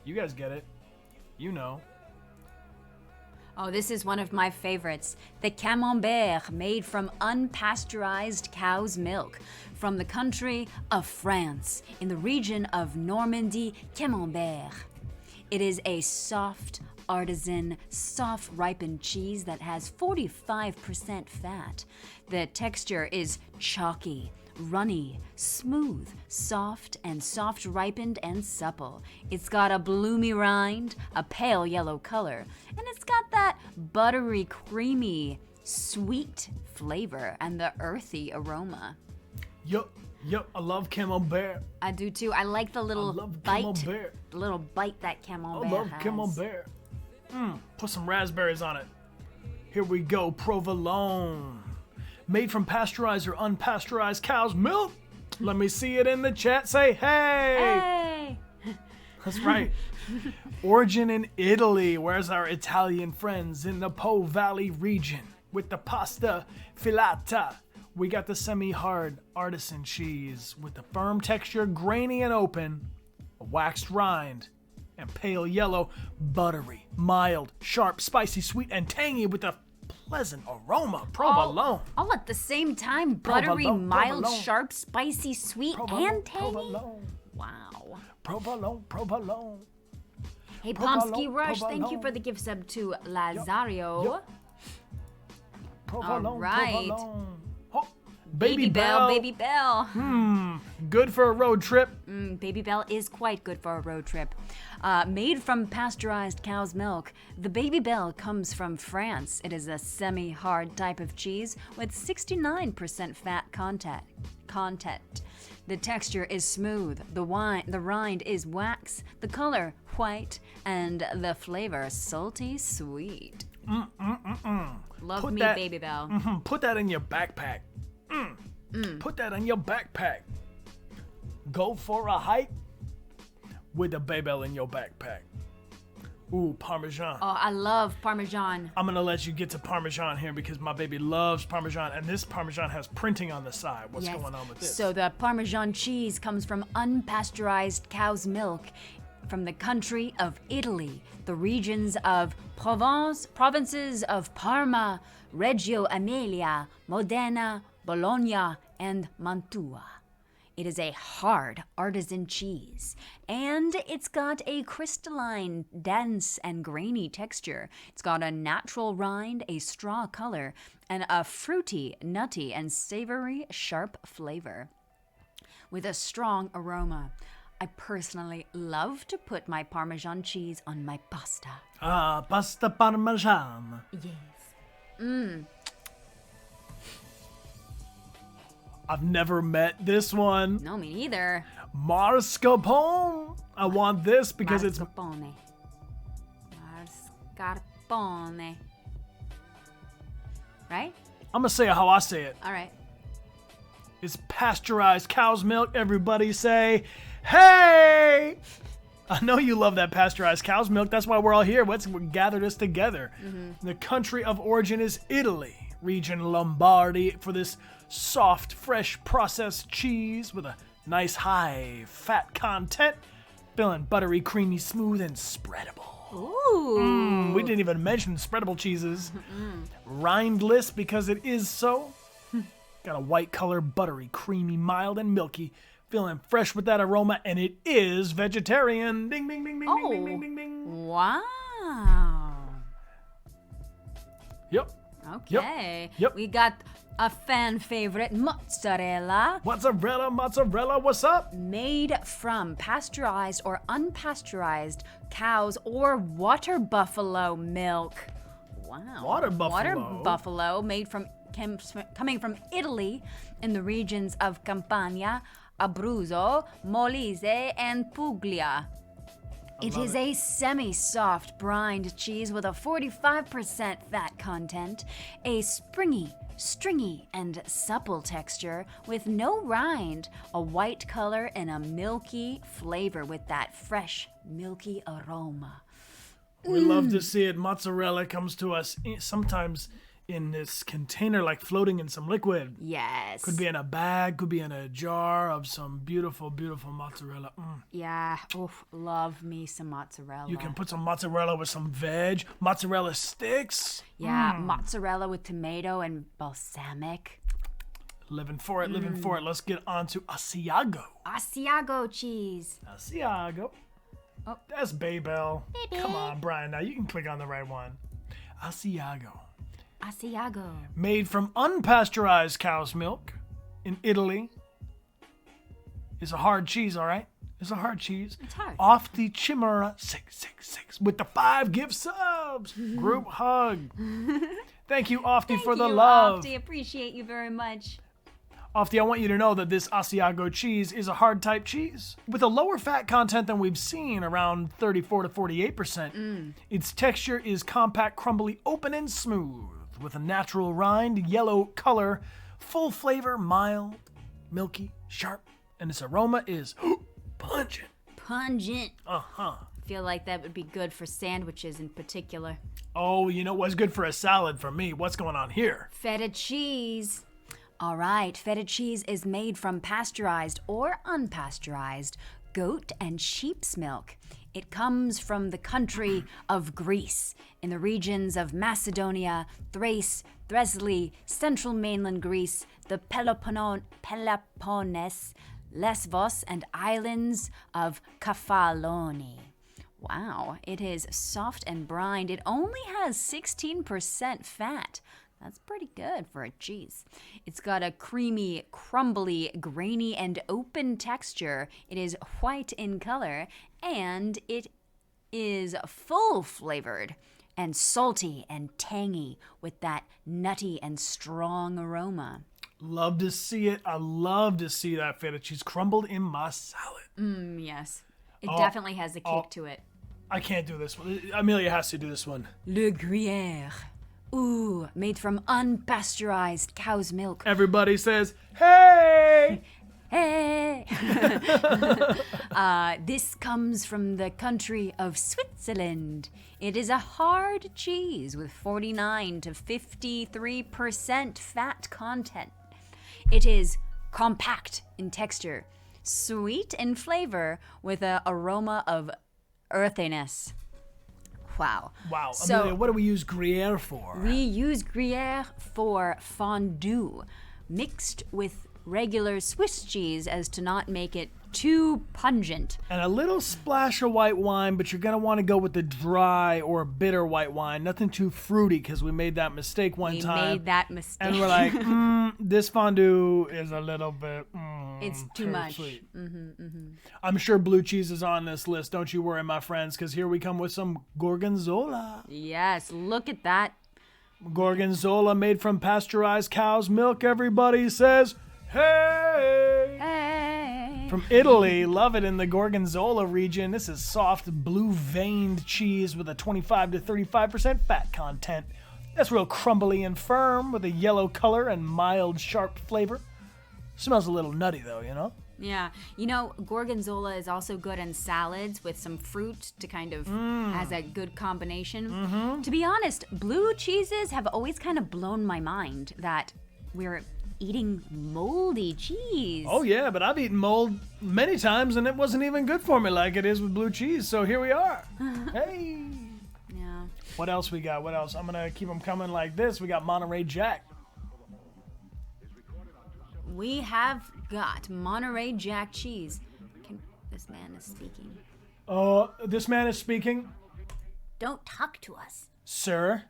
You guys get it. You know. Oh, this is one of my favorites. The Camom Bear, made from unpasteurized cow's milk from the country of France in the region of Normandy, Camom Bear. It is a soft, artisan, soft-ripened cheese that has 45% fat. The texture is chalky, runny, smooth, soft, and soft-ripened and supple. It's got a bloomy rind, a pale yellow color, and it's got that buttery, creamy, sweet flavor and the earthy aroma. Yup, I love Camom Bear. I do too. I like the little bite. Camom Bear. The little bite that Camom Bear I love has. Camom Bear. Put some raspberries on it. Here we go, provolone. Made from pasteurized or unpasteurized cow's milk? Let me see it in the chat. Say hey! Hey! That's right. Origin in Italy. Where's our Italian friends? In the Po Valley region. With the pasta filata. We got the semi-hard artisan cheese with the firm texture, grainy and open, a waxed rind, and pale yellow, buttery, mild, sharp, spicy, sweet, and tangy with a pleasant aroma. Provolone. All at the same time. Buttery, Provolone, mild, provolone. sharp, spicy, sweet, and tangy. Provolone. Wow. Provolone. Hey, Provolone, Pomsky Rush, thank you provolone. for the gift sub to Lazario. Yup. Provolone. All right. Provolone. Oh, Baby Baby Bell. Good for a road trip. Baby Bell is quite good for a road trip. Made from pasteurized cow's milk, the Baby Bell comes from France. It is a semi-hard type of cheese with 69% fat content. The texture is smooth. The rind is wax. The color white, and the flavor salty sweet. Love Put me, that- Baby Bell. Put that in your backpack. Put that in your backpack. Go for a hike with a Babel in your backpack. Ooh, Parmesan. Oh, I love Parmesan. I'm gonna let you get to Parmesan here because my baby loves Parmesan, and this Parmesan has printing on the side. What's Yes. going on with this? So the Parmesan cheese comes from unpasteurized cow's milk from the country of Italy, the regions of provinces of Parma, Reggio Emilia, Modena, Bologna, and Mantua. It is a hard artisan cheese, and it's got a crystalline, dense, and grainy texture. It's got a natural rind, a straw color, and a fruity, nutty, and savory, sharp flavor with a strong aroma. I personally love to put my Parmesan cheese on my pasta. Ah, pasta Parmesan. Yes. I've never met this one. No, me neither. Mascarpone. I want this because it's Mascarpone. Mascarpone. Right? I'm gonna say it how I say it. All right. It's pasteurized cow's milk. Everybody say, hey! I know you love that pasteurized cow's milk. That's why we're all here. Let's gather this together. The country of origin is Italy, region Lombardy, for this soft, fresh, processed cheese with a nice high fat content, feeling buttery, creamy, smooth, and spreadable. Ooh. We didn't even mention spreadable cheeses. Rindless because it is so. Got a white color, buttery, creamy, mild, and milky. Feeling fresh with that aroma, and it is vegetarian. Ding, ding, ding, ding, ding, ding, ding, ding, ding. Wow. Yep. Okay. Yep. We got a fan favorite mozzarella. Mozzarella, what's up? Made from pasteurized or unpasteurized cows or water buffalo milk. Wow. Water Water buffalo? buffalo made from coming from Italy in the regions of Campania, Abruzzo, Molise, and Puglia. It is a semi-soft brined cheese with a 45% fat content, a springy, stringy, and supple texture with no rind, a white color, and a milky flavor with that fresh, milky aroma. We love to see it. Mozzarella comes to us sometimes in this container, like floating in some liquid. Yes. Could be in a bag, could be in a jar of some beautiful, beautiful mozzarella. Yeah. Oof, love me some mozzarella. You can put some mozzarella with some veg, mozzarella sticks. Yeah, mozzarella with tomato and balsamic. Living for it, living for it. Let's get on to Asiago. Asiago cheese. Asiago. Oh. That's Babel. Come on, Brian. Now you can click on the right one. Asiago. Asiago. Made from unpasteurized cow's milk in Italy. It's a hard cheese, all right? It's a hard cheese. It's hard. Off the Chimera 666 with the 5 gift subs. Group hug. Thank you, Ofti, for the love. Ofti, appreciate you very much. Ofti, I want you to know that this Asiago cheese is a hard type cheese with a lower fat content than we've seen, around 34 to 48%. Its texture is compact, crumbly, open, and smooth with a natural rind, yellow color, full flavor, mild, milky, sharp, and its aroma is pungent. Pungent. Uh-huh. Feel like that would be good for sandwiches in particular. Oh, you know what's good for a salad for me? What's going on here? Feta cheese. All right, feta cheese is made from pasteurized or unpasteurized goat and sheep's milk. It comes from the country of Greece, in the regions of Macedonia, Thrace, Thessaly, central mainland Greece, the Peloponnese, Lesbos, and islands of Kefaloni. Wow, it is soft and brined. It only has 16% fat. That's pretty good for a cheese. It's got a creamy, crumbly, grainy, and open texture. It is white in color, and it is full flavored and salty and tangy with that nutty and strong aroma. Love to see it. I love to see that feta cheese crumbled in my salad. Yes. It definitely has a kick to it. I can't do this one. Amelia has to do this one. Le Gruyère. Ooh, made from unpasteurized cow's milk. Everybody says, hey! Hey! This comes from the country of Switzerland. It is a hard cheese with 49 to 53% fat content. It is compact in texture, sweet in flavor, with an aroma of earthiness. Wow. Wow. So, Amelia, what do we use Gruyere for? we use Gruyere for fondue, mixed with regular Swiss cheese as to not make it too pungent. And a little splash of white wine, but you're going to want to go with the dry or bitter white wine. Nothing too fruity, because we made that mistake one time. We made that mistake. And we're like, this fondue is a little bit it's too much. Sweet. I'm sure blue cheese is on this list. Don't you worry, my friends, because here we come with some Gorgonzola. Yes, look at that. Gorgonzola made from pasteurized cow's milk. Everybody says, hey! Hey. From Italy, love it in the Gorgonzola region. This is soft, blue-veined cheese with a 25 to 35% fat content. That's real crumbly and firm with a yellow color and mild, sharp flavor. Smells a little nutty, though, you know? Yeah. You know, Gorgonzola is also good in salads with some fruit to kind of, as a good combination. To be honest, blue cheeses have always kind of blown my mind that we're eating moldy cheese. Oh yeah, but I've eaten mold many times and it wasn't even good for me like it is with blue cheese. So here we are. Hey. Yeah. What else we got? What else? I'm gonna keep them coming like this. We got Monterey Jack. We have got Monterey Jack cheese. This man is speaking. This man is speaking. Don't talk to us. Sir.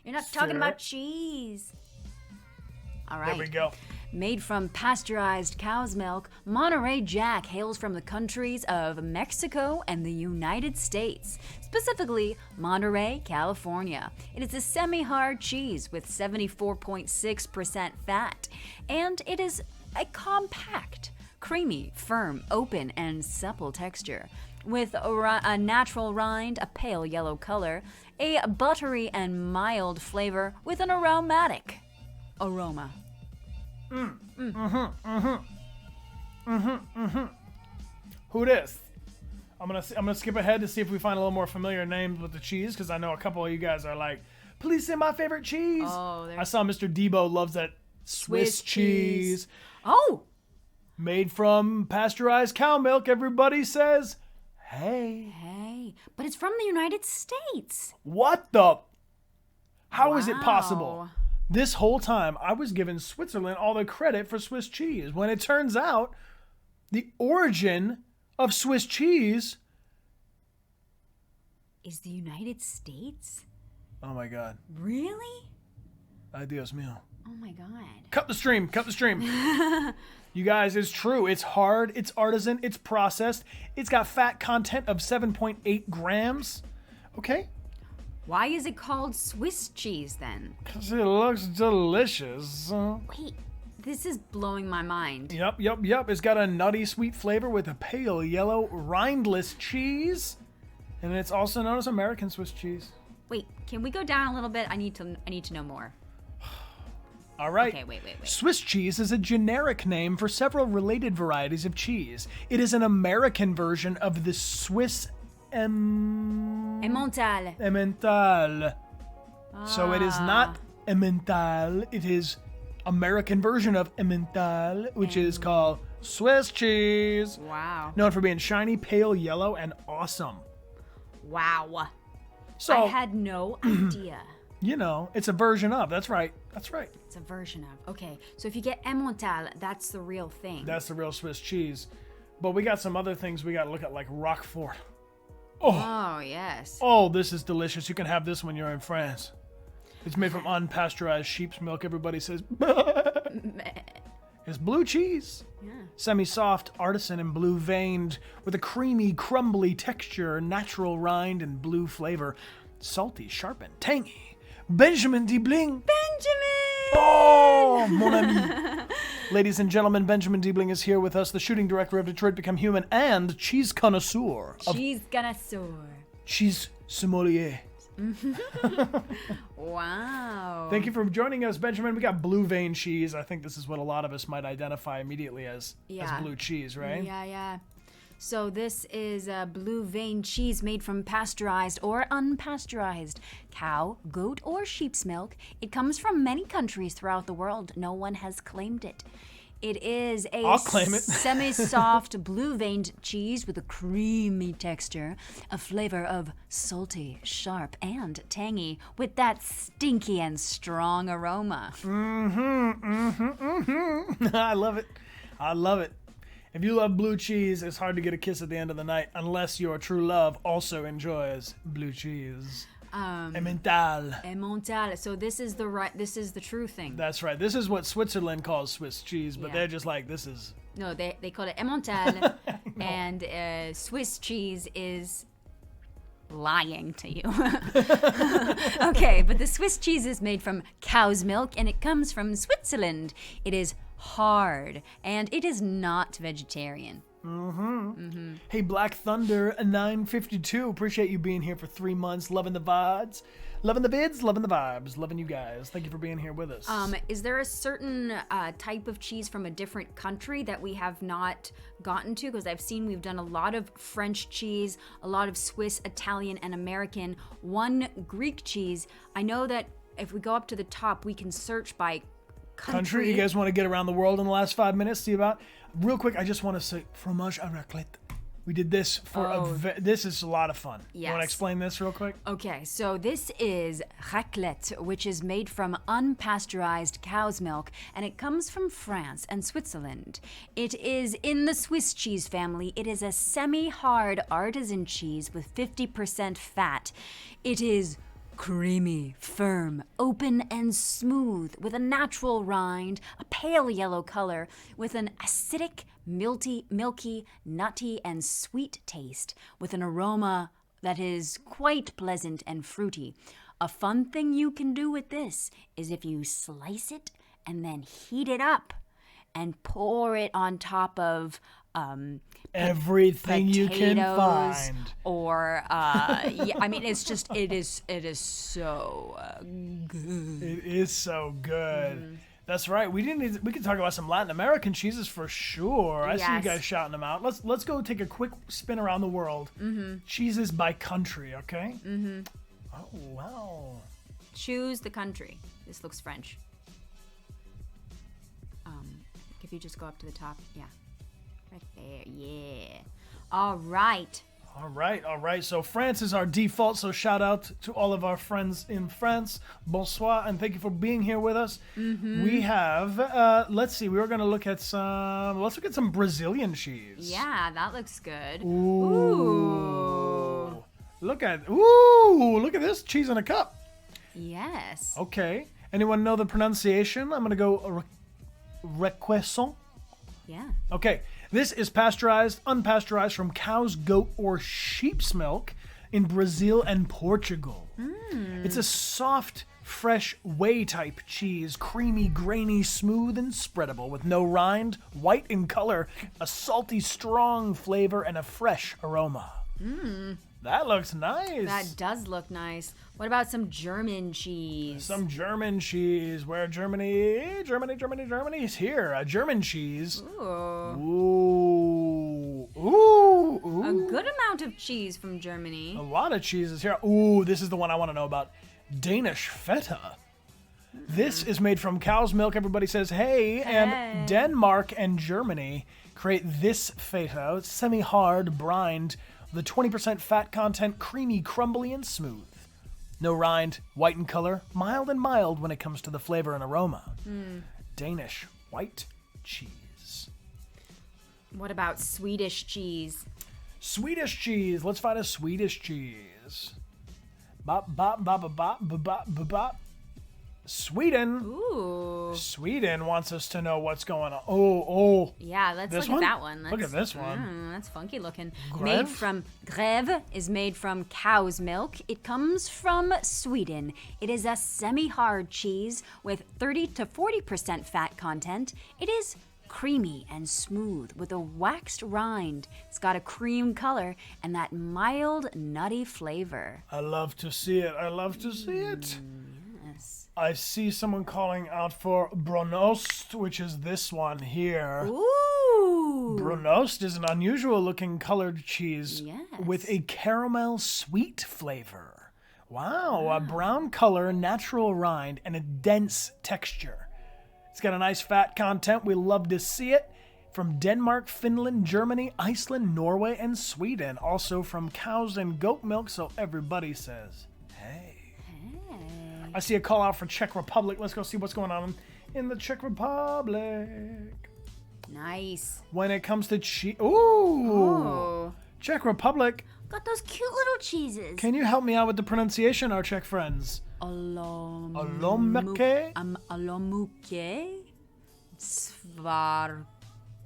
You're not talking about cheese. All right. There we go. Made from pasteurized cow's milk, Monterey Jack hails from the countries of Mexico and the United States, specifically Monterey, California. It is a semi-hard cheese with 74.6% fat, and it is a compact, creamy, firm, open, and supple texture. With a natural rind, a pale yellow color, a buttery and mild flavor with an aromatic aroma. Who this? I'm gonna skip ahead to see if we find a little more familiar names with the cheese, because I know a couple of you guys are like, please say my favorite cheese. Oh, I saw Mr. Debo loves that Swiss cheese. Oh! Made from pasteurized cow milk. Everybody says, hey. Hey, but it's from the United States. What the? How is it possible? Wow. This whole time, I was giving Switzerland all the credit for Swiss cheese, when it turns out the origin of Swiss cheese Is the United States? Oh my God. Really? Ay, Dios mío. Oh my God. Cut the stream. Cut the stream. You guys, it's true. It's hard. It's artisan. It's processed. It's got fat content of 7.8 grams. Okay? Why is it called Swiss cheese then? Because it looks delicious. Wait, this is blowing my mind. Yep. It's got a nutty sweet flavor with a pale yellow rindless cheese. And it's also known as American Swiss cheese. Wait, can we go down a little bit? I need to know more. All right. Okay, wait. Swiss cheese is a generic name for several related varieties of cheese. It is an American version of the Swiss Emmental. Emmental. So it is not Emmental. It is American version of Emmental, which is called Swiss cheese. Wow. Known for being shiny, pale yellow, and awesome. Wow. So I had no idea. You know, it's a version of. That's right. It's a version of. Okay, so if you get Emmental, that's the real thing. That's the real Swiss cheese. But we got some other things we got to look at, like Roquefort. Oh, yes. Oh, this is delicious. You can have this when you're in France. It's made from unpasteurized sheep's milk. Everybody says, it's blue cheese. Yeah. Semi-soft, artisan, and blue-veined, with a creamy, crumbly texture, natural rind, and blue flavor. Salty, sharp, and tangy. Benjamin Diebling. Benjamin! Oh, mon ami. Ladies and gentlemen, Benjamin Diebling is here with us, the shooting director of Detroit Become Human and cheese connoisseur. Cheese connoisseur. Cheese sommelier. Wow. Thank you for joining us, Benjamin. We got blue vein cheese. I think this is what a lot of us might identify immediately as blue cheese, right? Yeah. So this is a blue vein cheese made from pasteurized or unpasteurized cow, goat, or sheep's milk. It comes from many countries throughout the world. No one has claimed it. It is a I'll claim it. semi-soft blue-veined cheese with a creamy texture, a flavor of salty, sharp, and tangy, with that stinky and strong aroma. I love it. If you love blue cheese, it's hard to get a kiss at the end of the night unless your true love also enjoys blue cheese. Emmental. Emmental. So this is the true thing. That's right. This is what Switzerland calls Swiss cheese, but they're just like, this is... No, they call it Emmental, and Swiss cheese is lying to you. Okay, but the Swiss cheese is made from cow's milk, and it comes from Switzerland. It is hard, and it is not vegetarian. Hey, Black Thunder 952, appreciate you being here for 3 months, loving the VODs, loving the vids, loving the vibes, loving you guys. Thank you for being here with us. Is there a certain type of cheese from a different country that we have not gotten to? Because I've seen we've done a lot of French cheese, a lot of Swiss, Italian, and American, one Greek cheese. I know that if we go up to the top, we can search by Country. You guys want to get around the world in the last 5 minutes? See about. Real quick, I just want to say fromage à raclette. We did this for this is a lot of fun. Yes. You want to explain this real quick? Okay, so this is raclette, which is made from unpasteurized cow's milk, and it comes from France and Switzerland. It is in the Swiss cheese family. It is a semi-hard artisan cheese with 50% fat. It is creamy, firm, open, and smooth, with a natural rind, a pale yellow color, with an acidic, milky, nutty, and sweet taste, with an aroma that is quite pleasant and fruity. A fun thing you can do with this is if you slice it and then heat it up and pour it on top of everything you can find, or I mean, it is so good. It is so good. That's right. We could talk about some Latin American cheeses for sure. I see you guys shouting them out. Let's go take a quick spin around the world. Cheeses by country, okay? Oh wow. Choose the country. This looks French. If you just go up to the top, yeah. Right there, yeah. All right. So France is our default, so shout out to all of our friends in France. Bonsoir, and thank you for being here with us. We have, let's see, we were going to look at some Brazilian cheese. Yeah, that looks good. Ooh. Look at this cheese in a cup. Yes. Okay. Anyone know the pronunciation? I'm going to go requesson. Yeah. Okay. This is pasteurized, unpasteurized from cow's, goat, or sheep's milk in Brazil and Portugal. It's a soft, fresh whey type cheese, creamy, grainy, smooth, and spreadable with no rind, white in color, a salty, strong flavor, and a fresh aroma. That looks nice. That does look nice. What about some German cheese? Some German cheese. Where Germany is here. A German cheese. Ooh. A good amount of cheese from Germany. A lot of cheeses here. Ooh, this is the one I want to know about. Danish Feta. This is made from cow's milk. Everybody says, hey. And Denmark and Germany create this Feta. It's semi-hard, brined, the 20% fat content, creamy, crumbly, and smooth. No rind, white in color, mild when it comes to the flavor and aroma. Danish white cheese. What about Swedish cheese? Swedish cheese. Let's find a Swedish cheese. Bop, bop, bop, bop, bop, bop, bop, bop. Sweden. Ooh. Sweden wants us to know what's going on. Oh. Yeah, let's this look one? at that one. Look at this one. That's funky looking. Greve? Greve is made from cow's milk. It comes from Sweden. It is a semi-hard cheese with 30 to 40% fat content. It is creamy and smooth with a waxed rind. It's got a cream color and that mild, nutty flavor. I love to see it. Yes. I see someone calling out for Bronost, which is this one here. Ooh. Brunost is an unusual looking colored cheese with a caramel sweet flavor. Wow, a brown color, natural rind, and a dense texture. It's got a nice fat content. We love to see it. From Denmark, Finland, Germany, Iceland, Norway, and Sweden. Also from cows and goat milk, so everybody says, hey. I see a call out for Czech Republic. Let's go see what's going on in the Czech Republic. Nice. When it comes to cheese. Ooh. Czech Republic. Got those cute little cheeses. Can you help me out with the pronunciation, our Czech friends? Alomuke.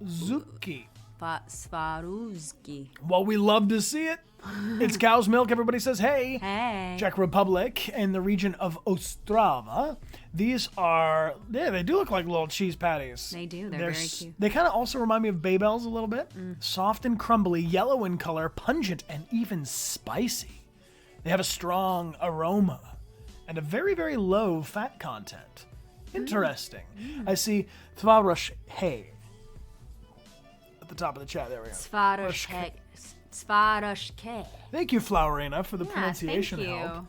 Zuki. Svaruzki. Well, we love to see it. It's cow's milk. Everybody says, hey. Hey. Czech Republic in the region of Ostrava. These are, they do look like little cheese patties. They do. They're very cute. They kind of also remind me of Babels a little bit. Soft and crumbly, yellow in color, pungent, and even spicy. They have a strong aroma and a very, very low fat content. Interesting. I see Tvarosh Hay at the top of the chat. There we go. Svaroshke. Thank you, Flowerina, for the pronunciation thank you. help.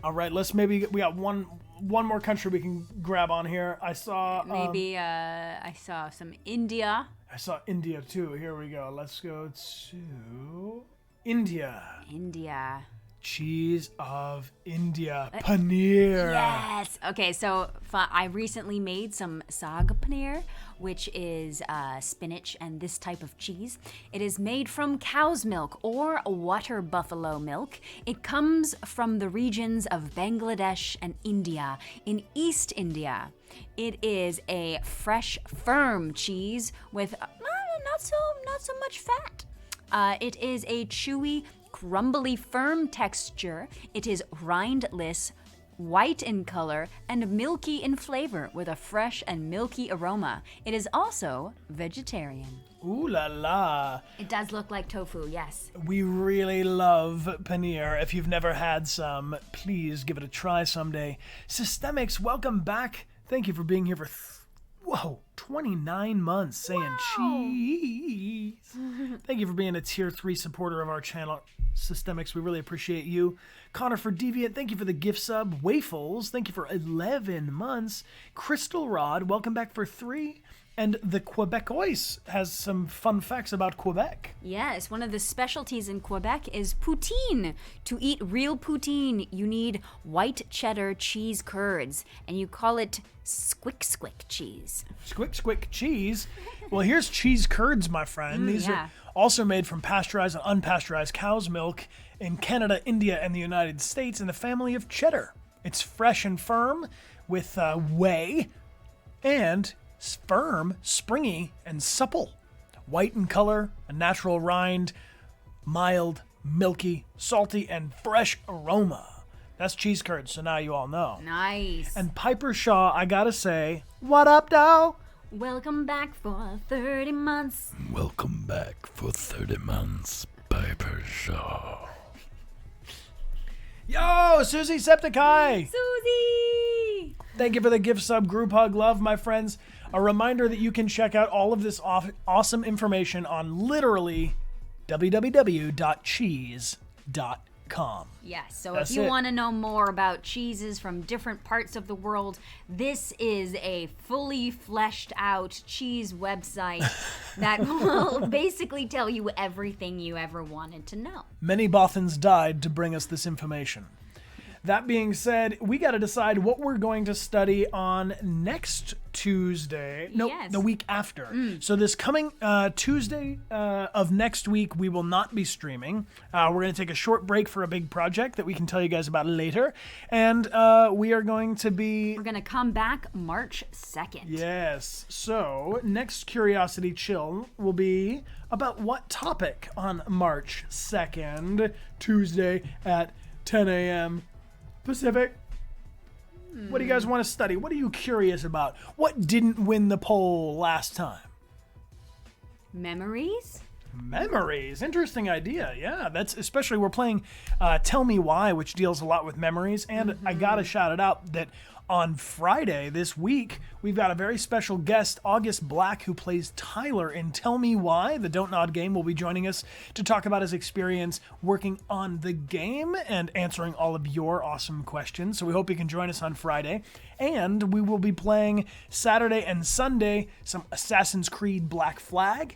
All right, we got one one more country we can grab on here. I saw Maybe I saw some India. I saw India too. Here we go. Let's go to India. India. Cheese of India. Paneer. Yes. Okay, so I recently made some saag paneer, which is spinach and this type of cheese. It is made from cow's milk or water buffalo milk. It comes from the regions of Bangladesh and India in East India. It is a fresh, firm cheese with not so much fat. It is a chewy, crumbly, firm texture. It is rindless, white in color, and milky in flavor with a fresh and milky aroma. It is also vegetarian. Ooh la la. It does look like tofu, yes. We really love paneer. If you've never had some, please give it a try someday. Systemics, welcome back. Thank you for being here for 29 months saying cheese. Thank you for being a tier 3 supporter of our channel, Systemics. We really appreciate you. Connor for Deviant, thank you for the gift sub. Waffles, thank you for 11 months. Crystal Rod, welcome back for 3. And the Quebecois has some fun facts about Quebec. Yes, one of the specialties in Quebec is poutine. To eat real poutine, you need white cheddar cheese curds, and you call it squick cheese. Squick cheese? Well, here's cheese curds, my friend. These are also made from pasteurized and unpasteurized cow's milk in Canada, India, and the United States in the family of cheddar. It's fresh and firm with whey and firm, springy, and supple. White in color, a natural rind, mild, milky, salty, and fresh aroma. That's cheese curds, so now you all know. Nice. And Piper Shaw, I gotta say, what up, doll? Welcome back for 30 months. Welcome back for 30 months, Piper Shaw. Yo, Susie Septicai! Susie! Thank you for the gift sub, group hug, love, my friends. A reminder that you can check out all of this awesome information on literally www.cheese.com. Yes, so if you want to know more about cheeses from different parts of the world, this is a fully fleshed out cheese website that will basically tell you everything you ever wanted to know. Many Bothans died to bring us this information. That being said, we got to decide what we're going to study on next Tuesday. No, yes. The week after. So this coming Tuesday of next week, we will not be streaming. We're going to take a short break for a big project that we can tell you guys about later. And we are going to be... We're going to come back March 2nd. Yes. So next Curiosity Chill will be about what topic on March 2nd, Tuesday at 10 a.m. Pacific. What do you guys want to study? What are you curious about? What didn't win the poll last time? Memories? Memories. Interesting idea. Yeah, that's especially we're playing Tell Me Why, which deals a lot with memories. And I got to shout it out that on Friday this week, we've got a very special guest, August Black, who plays Tyler in Tell Me Why, the Don't Nod game, will be joining us to talk about his experience working on the game and answering all of your awesome questions. So we hope you can join us on Friday. And we will be playing Saturday and Sunday some Assassin's Creed Black Flag.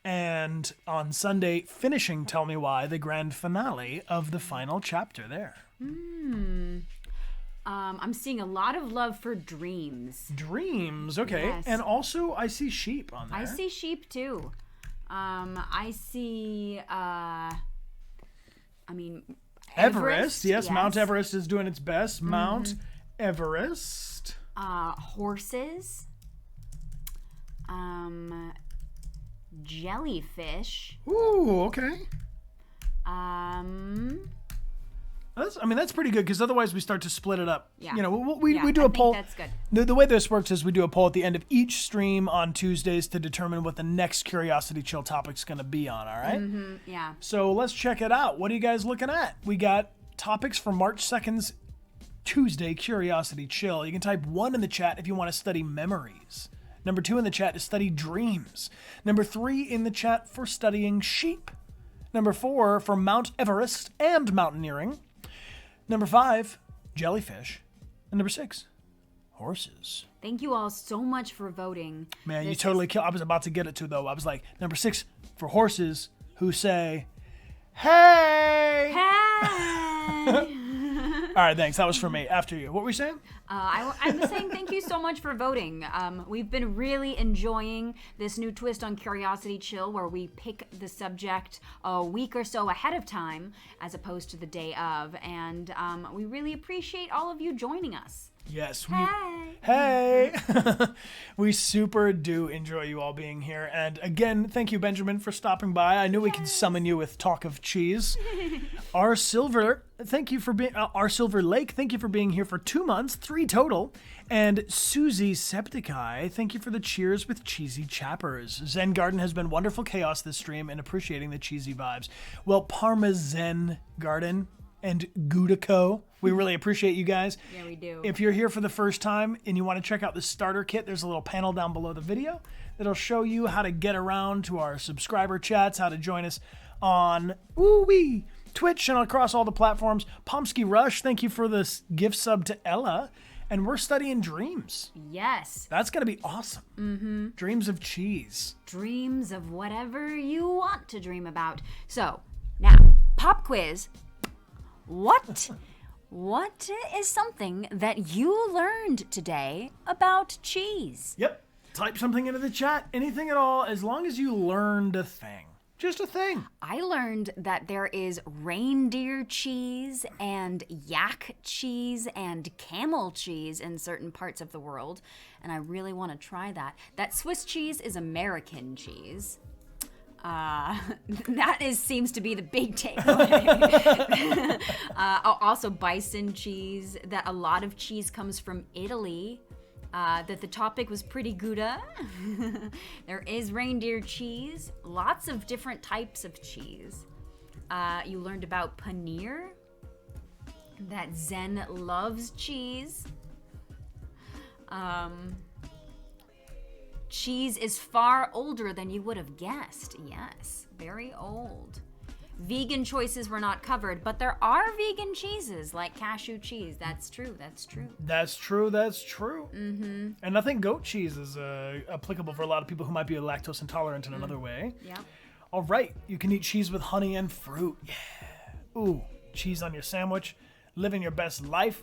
And on Sunday, finishing Tell Me Why, the grand finale of the final chapter there. I'm seeing a lot of love for dreams. Dreams, okay. Yes. And also, I see sheep on there. I see sheep too. I see, Everest, yes. Mount Everest is doing its best. Mount Everest. Horses. Jellyfish. Ooh, okay. That's pretty good because otherwise we start to split it up. Yeah. You know, we do a poll. That's good. The way this works is we do a poll at the end of each stream on Tuesdays to determine what the next Curiosity Chill topic's going to be on, all right? Yeah. So let's check it out. What are you guys looking at? We got topics for March 2nd's Tuesday Curiosity Chill. You can type 1 in the chat if you want to study memories. Number 2 in the chat is study dreams. Number 3 in the chat for studying sheep. Number 4 for Mount Everest and mountaineering. Number 5, jellyfish. And number 6, horses. Thank you all so much for voting. Man, you totally killed. I was about to get it to, though. I was like, number 6 for horses who say, hey! Hey! All right, thanks. That was for me. After you. What were you saying? I'm saying thank you so much for voting. We've been really enjoying this new twist on Curiosity Chill where we pick the subject a week or so ahead of time as opposed to the day of. And we really appreciate all of you joining us. Yes. Hey! We super do enjoy you all being here. And again, thank you, Benjamin, for stopping by. I knew we could summon you with talk of cheese. R. Silver, thank you for being... R. Silver Lake, thank you for being here for 2 months, 3 total. And Susie Septicai, thank you for the cheers with cheesy chappers. Zen Garden has been wonderful chaos this stream and appreciating the cheesy vibes. Well, Parmesan Garden and Gouda Co. We really appreciate you guys. Yeah, we do. If you're here for the first time and you want to check out the starter kit, there's a little panel down below the video that'll show you how to get around to our subscriber chats, how to join us on Twitch and across all the platforms. Pomsky Rush, thank you for this gift sub to Ella. And we're studying dreams. Yes. That's going to be awesome. Mm-hmm. Dreams of cheese. Dreams of whatever you want to dream about. So, now, pop quiz. What is something that you learned today about cheese? Yep. Type something into the chat. Anything at all, as long as you learned a thing. Just a thing. I learned that there is reindeer cheese and yak cheese and camel cheese in certain parts of the world, and I really want to try that. That Swiss cheese is American cheese. Seems to be the big takeaway. Also bison cheese, that a lot of cheese comes from Italy, that the topic was pretty Gouda. There is reindeer cheese, lots of different types of cheese. You learned about paneer, that Zen loves cheese. Cheese is far older than you would have guessed. Yes, very old. Vegan choices were not covered, but there are vegan cheeses like cashew cheese. That's true. That's true. Mm-hmm. And I think goat cheese is applicable for a lot of people who might be lactose intolerant in another way. Yeah. All right, you can eat cheese with honey and fruit. Yeah. Ooh, cheese on your sandwich. Living your best life.